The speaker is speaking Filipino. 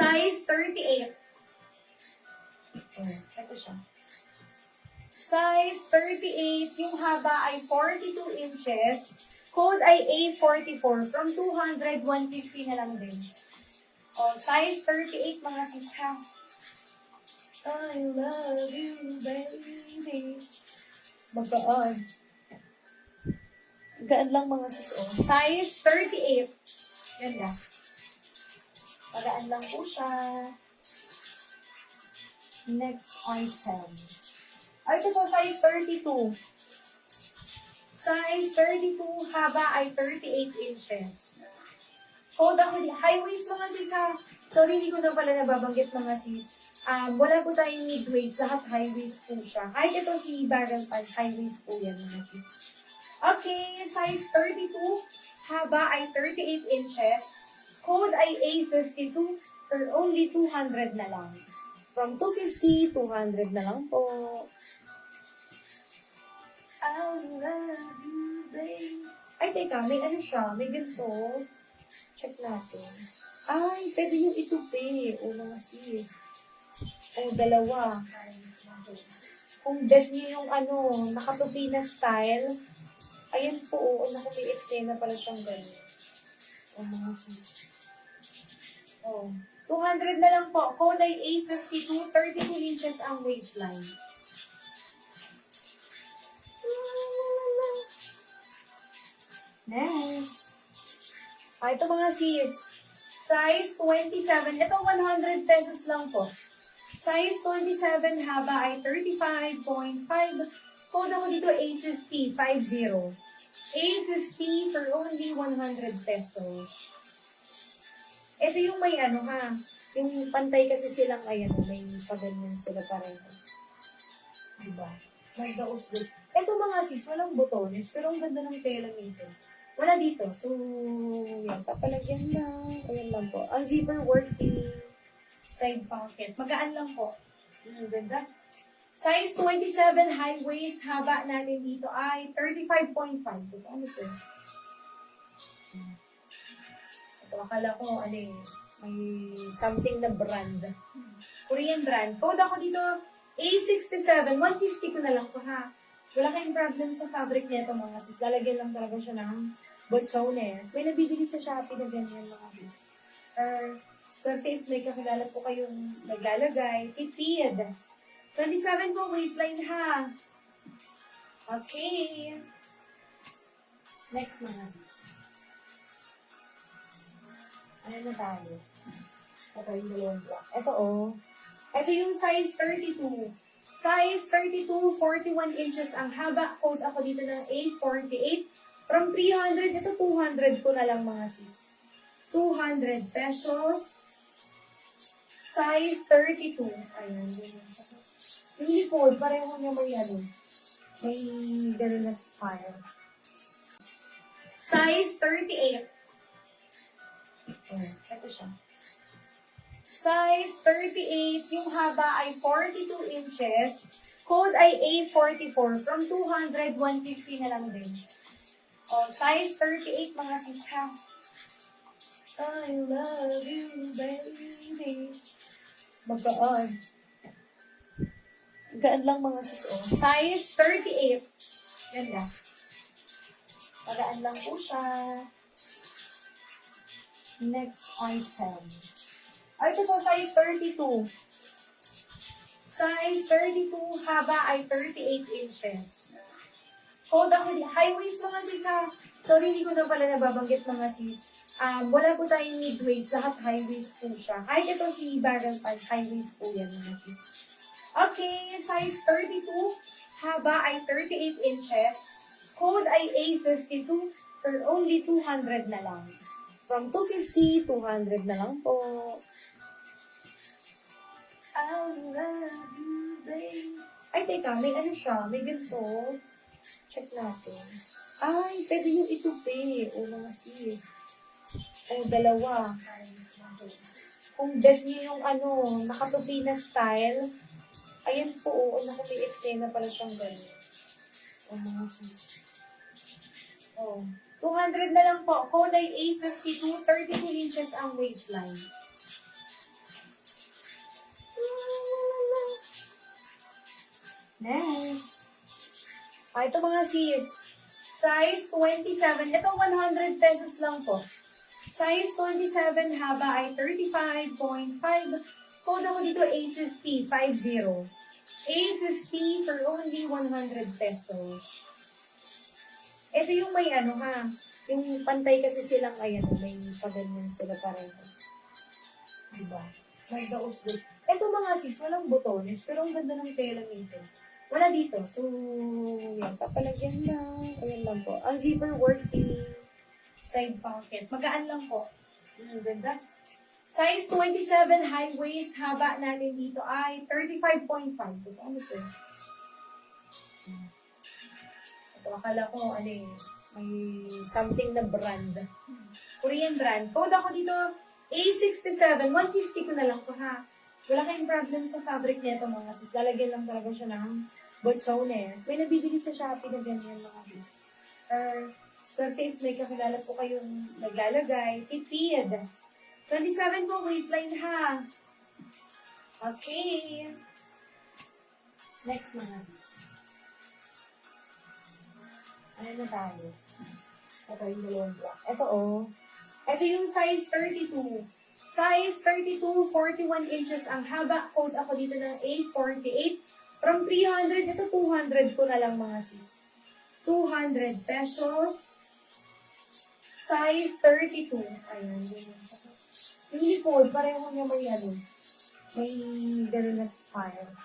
Size 38. Ito siya. Size 38, yung haba ay 42 inches. Code ay A44. From 200, 150 na lang din. Size 38 mga sis ha. I love you, baby. Magaan. Gaan lang mga sis Size 38. Ganda. Magaan lang po siya. Next item. Ito po, size 32. Size 32, haba ay 38 inches. Code ako, high waist mga sis ha. Sorry, hindi ko na pala nababanggit mga sis. Wala po tayong mid-waist, lahat high waist po siya. Kahit ito si Barrel Pants, high waist po yan mga sis. Okay, size 32, haba ay 38 inches. Code ay A52 for only 200 na lang. From 250, 200 na lang po. I love you, babe. Ay, teka, may ano siya, may ganito. Check natin. Ay, pwede yung itupi. O, mga sis. O, dalawa. Kung dead niyo yung ano, nakatupi na style, ayan po, o, naku, may eksena pala siyang ganyan. O, mga sis. O, 200 na lang po. Code ay A52, 32 inches ang waistline. Next. Ito mga sis. Size 27. Ito 100 pesos lang po. Size 27, haba ay 35.5. Code ako dito A50, 50. A50 for only 100 pesos. Ito yung may ano ha. Yung pantay kasi silang ayan, may paganyan sila pareho. Diba? Magdaos doon. Ito mga sis, walang botones, pero ang ganda ng tela nito. Wala dito. So, yan. Papalagyan lang. Ayan lang po. Unzipper working. Side pocket. Magaan lang po. Ganda. Size 27, high waist. Haba natin dito ay 35.5. Ano ito? Ito, akala ko, ano eh, may something na brand. Korean brand. Code ako dito, A67. 150 ko na lang po ha. Wala kayong problem sa fabric nito mga sis. Lalagyan lang talaga siya ng botones. May nabibili sa Shopee na ganyan mga sis. Or, if may kakilala po kayong naglalagay, tipid. 27 po waistline ha. Okay. Next mga sis. Ano na tayo? Ito yung dalawang block. Ito Ito yung size 32. Size 32, 41 inches ang haba. Code ako dito ng A48. From 300, ito 200 ko na lang mga sis. 200 pesos. Size 32. Ayan. Yung likod, pareho niya may ano. May gano'n na style. Size 38. Ito siya. Size 38, yung haba ay 42 inches. Code ay A44. From 200, 150 na lang din. Size 38 mga sis ha. I love you, baby. Magaan. Gaan lang mga sis Size 38. Ganda. Magaan lang po siya. Next item. Ito po, size 32. Size 32, haba ay 38 inches. Code ako, high waist mga sis ha. Sorry, hindi ko na pala nababanggit mga sis. Wala po tayong mid-waist, lahat high waist po siya. Kahit ito si Barrel Pants, high waist po yan mga sis. Okay, size 32, haba ay 38 inches. Code ay A52 for only 200 na lang. From 250, 200 na lang po. I love you, babe. Ay, teka, may ano siya, may ganito. Check natin. Ay, pwede yung itupi. O, mga sis. O, dalawa. Kung dead niyo yung ano, nakatupi na style, ayan po, naku, may eksena pala siyang ganyan. O, mga sis. O, 200 na lang po. Code ay A52, 32 inches ang waistline. Next. Ito mga sis. Size 27. Ito 100 pesos lang po. Size 27, haba ay 35.5. Code ako dito A50, 50. A50 for only 100 pesos. Ito yung may ano ha, yung pantay kasi silang ayan, may paganyan sila pareho. Diba? May daos-dos. Ito mga sis, walang botones, pero ang ganda ng tela nito. Wala dito. So, yan, papalagyan lang. Ayan lang po. Ang zipper working side pocket. Magaan lang po. Ang ganda. Size 27, high waist, haba natin dito ay 35.5. Ito, ano ito? Ito, akala ko, ano eh, may something na brand. Korean brand. Code ako dito, A67. 150 ko na lang to ha. Wala kayong problem sa fabric nito mga sis. Lalagyan lang talaga siya ng botones. May nabibili sa Shopee na ganyan mga sis. Or, swerte if may kakilala po kayong naglalagay, tipid. 27 po waistline ha. Okay. Next mga sis. Ano na tayo? Ito yung dalawang block. Ito oh. Ito yung size 32. Size 32, 41 inches ang haba. Code ako dito ng A48. From 300, ito 200 ko na lang mga sis. 200 pesos. Size 32. Ayan. Yung likod, pareho niya may ano. May gano'n na style.